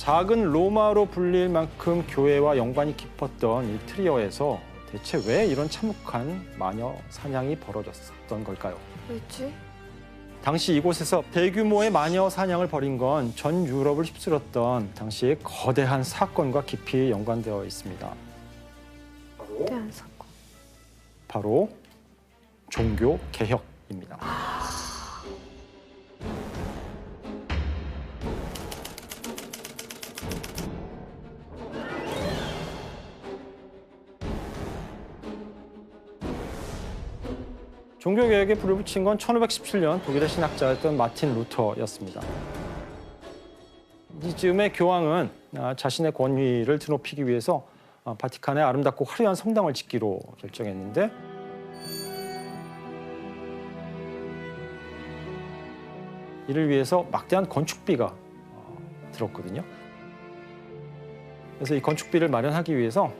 작은 로마로 불릴 만큼 교회와 연관이 깊었던 이 트리어에서 대체 왜 이런 참혹한 마녀 사냥이 벌어졌던 걸까요? 왜지? 당시 이곳에서 대규모의 마녀 사냥을 벌인 건 전 유럽을 휩쓸었던 당시의 거대한 사건과 깊이 연관되어 있습니다. 대한 사건. 바로 종교 개혁입니다. 종교개혁에 불을 붙인 건 1517년 독일의 신학자였던 마틴 루터였습니다. 이즈음의 교황은 자신의 권위를 드높이기 위해서 바티칸에 아름답고 화려한 성당을 짓기로 결정했는데 이를 위해서 막대한 건축비가 들었거든요. 그래서 이 건축비를 마련하기 위해서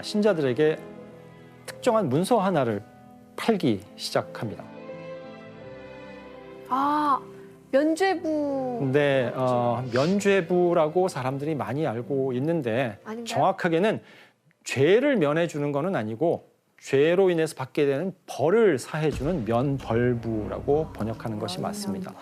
신자들에게 특정한 문서 하나를 팔기 시작합니다. 아, 면죄부. 네, 면죄부라고 사람들이 많이 알고 있는데 아닌가요? 정확하게는 죄를 면해주는 것은 아니고 죄로 인해서 받게 되는 벌을 사해주는 면벌부라고 번역하는 것이 맞습니다.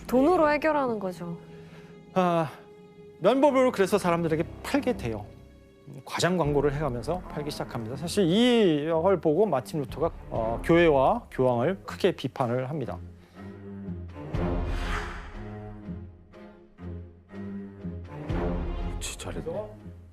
돈으로 해결하는 거죠. 면벌부를 그래서 사람들에게 팔게 돼요. 과장 광고를 해가면서 팔기 시작합니다. 사실 이걸 보고 마틴 루터가 교회와 교황을 크게 비판을 합니다. 잘했네.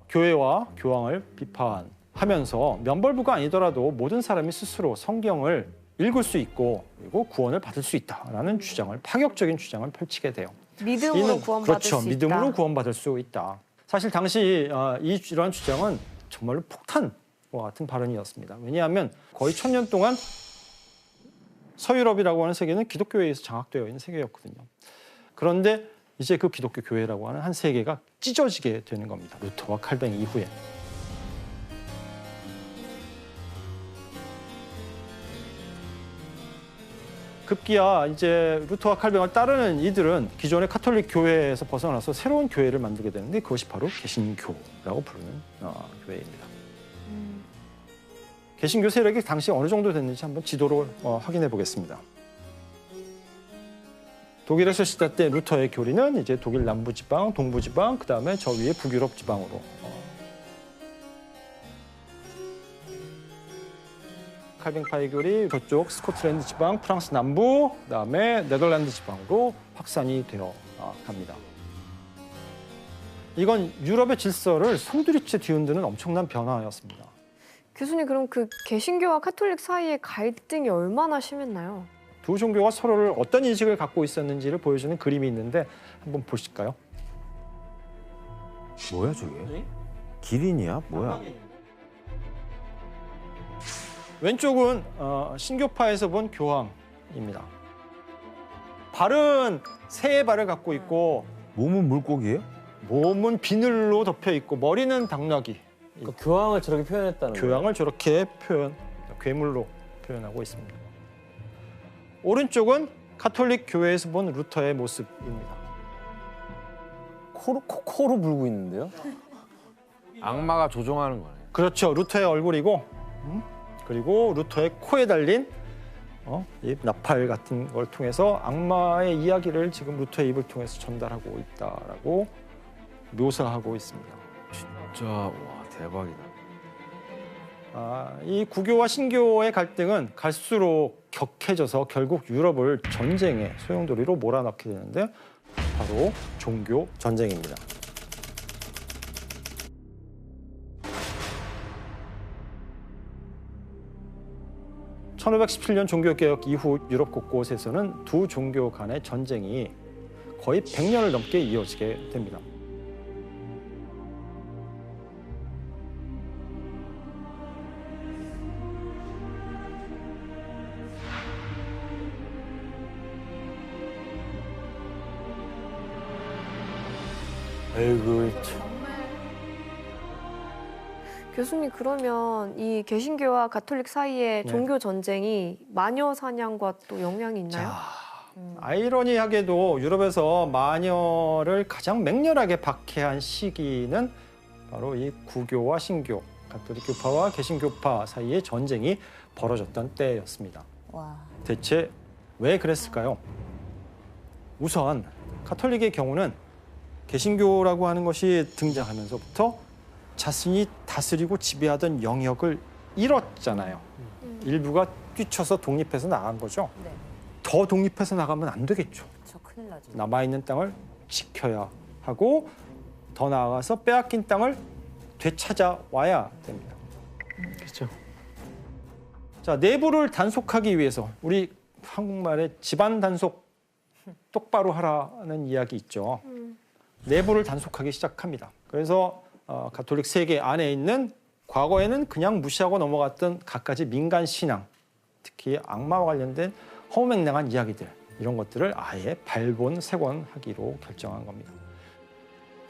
교회와 교황을 비판하면서 면벌부가 아니더라도 모든 사람이 스스로 성경을 읽을 수 있고 그리고 구원을 받을 수 있다라는 주장을 파격적인 주장을 펼치게 돼요. 믿음으로 구원받을 그렇죠. 수 있다. 믿음으로 구원받을 수 있다. 사실 당시 이러한 주장은 정말로 폭탄과 같은 발언이었습니다. 왜냐하면 거의 1000년 동안 서유럽이라고 하는 세계는 기독교에 의해서 장악되어 있는 세계였거든요. 그런데 이제 그 기독교 교회라고 하는 한 세계가 찢어지게 되는 겁니다. 루터와 칼뱅 이후에. 급기야 이제 루터와 칼뱅을 따르는 이들은 기존의 카톨릭 교회에서 벗어나서 새로운 교회를 만들게 되는데 그것이 바로 개신교라고 부르는 교회입니다. 개신교 세력이 당시 어느 정도 됐는지 한번 지도로 확인해 보겠습니다. 독일에서 시작된 루터의 교리는 이제 독일 남부지방, 동부지방, 그 다음에 저 위에 북유럽 지방으로 칼뱅파의 교리 저쪽 스코틀랜드 지방, 프랑스 남부, 그다음에 네덜란드 지방으로 확산이 되어 갑니다. 이건 유럽의 질서를 송두리째 뒤흔드는 엄청난 변화였습니다. 교수님, 그럼 그 개신교와 카톨릭 사이의 갈등이 얼마나 심했나요? 두 종교가 서로를 어떤 인식을 갖고 있었는지를 보여주는 그림이 있는데 한번 보실까요? 뭐야 저게? 기린이야? 뭐야? 왼쪽은 신교파에서 본 교황입니다. 발은 새의 발을 갖고 있고 몸은 물고기예요? 몸은 비늘로 덮여 있고 머리는 당나귀. 그러니까 교황을 저렇게 표현했다는 거예요. 교황을 저렇게 괴물로 표현하고 있습니다. 오른쪽은 카톨릭 교회에서 본 루터의 모습입니다. 코로 불고 있는데요? 악마가 조종하는 거네. 그렇죠. 루터의 얼굴이고 그리고 루터의 코에 달린 이 나팔 같은 걸 통해서 악마의 이야기를 지금 루터의 입을 통해서 전달하고 있다라고 묘사하고 있습니다. 진짜 와 대박이다. 이 구교와 신교의 갈등은 갈수록 격해져서 결국 유럽을 전쟁의 소용돌이로 몰아넣게 되는데 바로 종교 전쟁입니다. (1517년) 종교개혁 이후 유럽 곳곳에서는 두 종교 간의 전쟁이 거의 100년을 넘게 이어지게 됩니다. 에이구 참. 교수님 그러면 이 개신교와 가톨릭 사이의 네. 종교 전쟁이 마녀 사냥과 또 영향이 있나요? 아이러니하게도 유럽에서 마녀를 가장 맹렬하게 박해한 시기는 바로 이 구교와 신교, 가톨릭 교파와 개신교파 사이의 전쟁이 벌어졌던 때였습니다. 와. 대체 왜 그랬을까요? 우선 가톨릭의 경우는 개신교라고 하는 것이 등장하면서부터 자신이 다스리고 지배하던 영역을 잃었잖아요. 일부가 뛰쳐서 독립해서 나간 거죠. 네. 더 독립해서 나가면 안 되겠죠. 저 큰일 나죠. 남아있는 땅을 지켜야 하고 더 나아가서 빼앗긴 땅을 되찾아와야 됩니다. 그렇죠. 자, 내부를 단속하기 위해서 우리 한국말에 집안 단속 똑바로 하라는 이야기 있죠. 내부를 단속하기 시작합니다. 그래서 가톨릭 세계 안에 있는 과거에는 그냥 무시하고 넘어갔던 갖가지 민간 신앙, 특히 악마와 관련된 허무맹랑한 이야기들, 이런 것들을 아예 발본색원하기로 결정한 겁니다.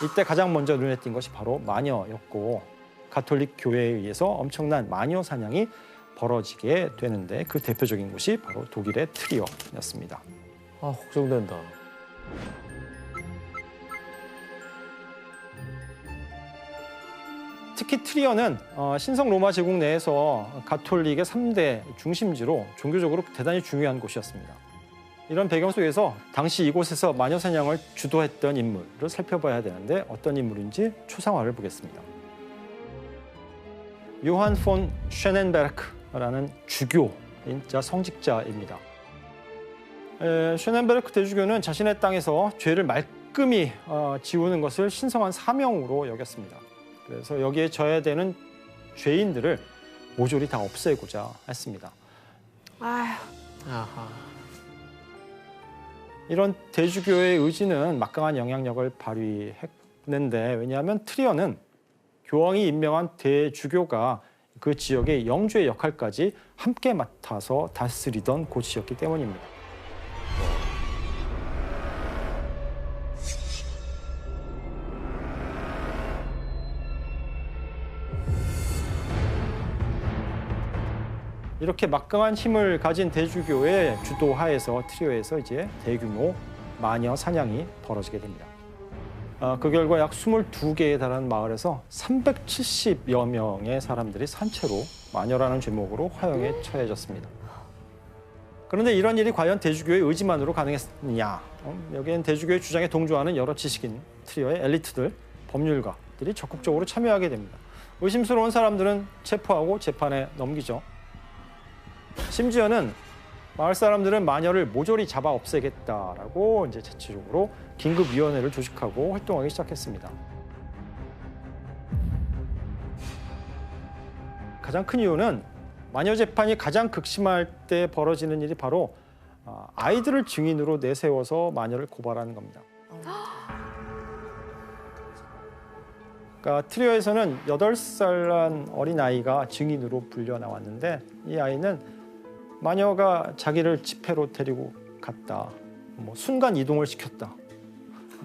이때 가장 먼저 눈에 띈 것이 바로 마녀였고, 가톨릭 교회에 의해서 엄청난 마녀 사냥이 벌어지게 되는데 그 대표적인 곳이 바로 독일의 트리어였습니다. 아, 걱정된다. 특히 트리어는 신성 로마 제국 내에서 가톨릭의 3대 중심지로 종교적으로 대단히 중요한 곳이었습니다. 이런 배경 속에서 당시 이곳에서 마녀 사냥을 주도했던 인물을 살펴봐야 되는데 어떤 인물인지 초상화를 보겠습니다. 요한 폰 쉐넨베르크라는 주교인자 성직자입니다. 쉐넨베르크 대주교는 자신의 땅에서 죄를 말끔히 지우는 것을 신성한 사명으로 여겼습니다. 그래서 여기에 져야 되는 죄인들을 모조리 다 없애고자 했습니다. 아휴, 아하. 이런 대주교의 의지는 막강한 영향력을 발휘했는데, 왜냐하면 트리어는 교황이 임명한 대주교가 그 지역의 영주의 역할까지 함께 맡아서 다스리던 곳이었기 때문입니다. 이렇게 막강한 힘을 가진 대주교의 주도하에서 트리오에서 이제 대규모 마녀 사냥이 벌어지게 됩니다. 그 결과 약 22개에 달하는 마을에서 370여 명의 사람들이 산채로 마녀라는 죄목으로 화형에 처해졌습니다. 그런데 이런 일이 과연 대주교의 의지만으로 가능했느냐? 여기엔 대주교의 주장에 동조하는 여러 지식인, 트리오의 엘리트들, 법률가들이 적극적으로 참여하게 됩니다. 의심스러운 사람들은 체포하고 재판에 넘기죠. 심지어는 마을 사람들은 마녀를 모조리 잡아 없애겠다라고 이제 자체적으로 긴급위원회를 조직하고 활동하기 시작했습니다. 가장 큰 이유는 마녀 재판이 가장 극심할 때 벌어지는 일이 바로 아이들을 증인으로 내세워서 마녀를 고발하는 겁니다. 그러니까 트리오에서는 8살 난 어린아이가 증인으로 불려 나왔는데, 이 아이는 마녀가 자기를 집회로 데리고 갔다, 순간 이동을 시켰다,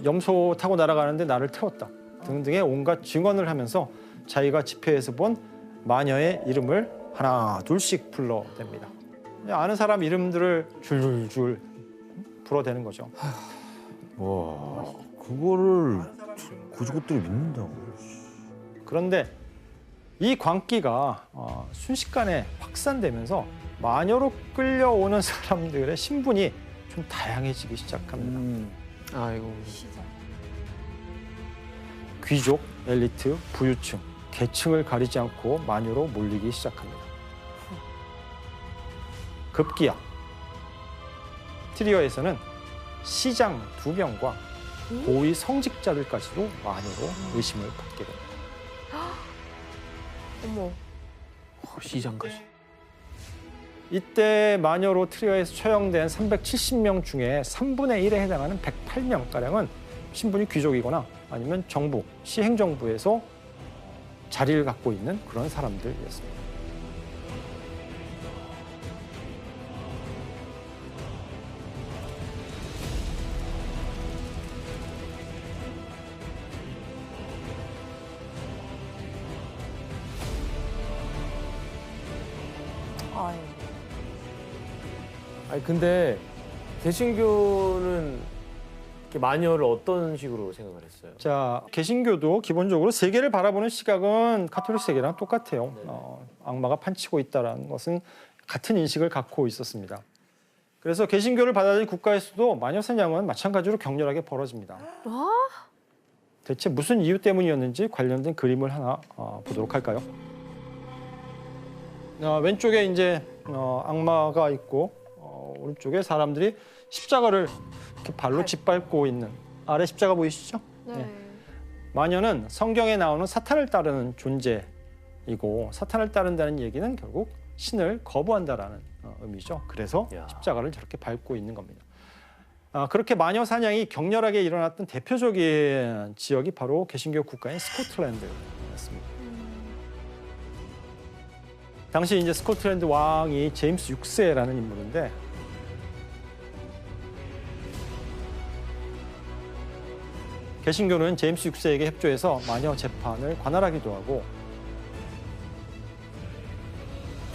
염소 타고 날아가는데 나를 태웠다 등등의 온갖 증언을 하면서 자기가 집회에서 본 마녀의 이름을 하나 둘씩 불러댑니다. 아는 사람 이름들을 줄줄줄 불어대는 거죠. 와, 그거를 고지고대로 믿는다고. 그런데 이 광기가 순식간에 확산되면서 마녀로 끌려오는 사람들의 신분이 좀 다양해지기 시작합니다. 아이고. 귀족, 엘리트, 부유층, 계층을 가리지 않고 마녀로 몰리기 시작합니다. 급기야 트리어에서는 시장 2명과 고위 성직자들까지도 마녀로 의심을 받게 됩니다. 어머. 시장까지. 이때 마녀로 트리어에서 처형된 370명 중에 3분의 1에 해당하는 108명가량은 신분이 귀족이거나 아니면 정부, 시행정부에서 자리를 갖고 있는 그런 사람들이었습니다. 아유. 아니 근데 개신교는 이렇게 마녀를 어떤 식으로 생각을 했어요? 자, 개신교도 기본적으로 세계를 바라보는 시각은 가톨릭 세계랑 똑같아요. 악마가 판치고 있다는 것은 같은 인식을 갖고 있었습니다. 그래서 개신교를 받아들인 국가에서도 마녀 사냥은 마찬가지로 격렬하게 벌어집니다. 대체 무슨 이유 때문이었는지 관련된 그림을 하나 보도록 할까요? 왼쪽에 이제 악마가 있고 오른쪽에 사람들이 십자가를 이렇게 발로 짓밟고 있는, 아래 십자가 보이시죠? 네. 마녀는 성경에 나오는 사탄을 따르는 존재이고, 사탄을 따른다는 얘기는 결국 신을 거부한다라는 의미죠. 그래서 야. 십자가를 저렇게 밟고 있는 겁니다. 그렇게 마녀 사냥이 격렬하게 일어났던 대표적인 지역이 바로 개신교 국가인 스코틀랜드였습니다. 당시 이제 스코틀랜드 왕이 제임스 6세라는 인물인데, 개신교는 제임스 6세에게 협조해서 마녀 재판을 관할하기도 하고,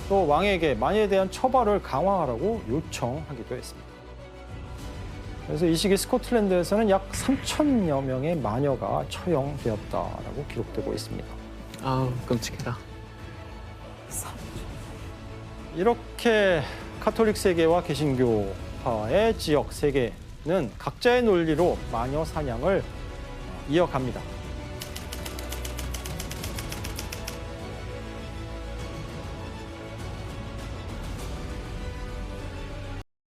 또 왕에게 마녀에 대한 처벌을 강화하라고 요청하기도 했습니다. 그래서 이 시기 스코틀랜드에서는 약 3,000여 명의 마녀가 처형되었다라고 기록되고 있습니다. 아우 끔찍해라. 이렇게 카톨릭 세계와 개신교파의 지역 세계는 각자의 논리로 마녀 사냥을 이어갑니다.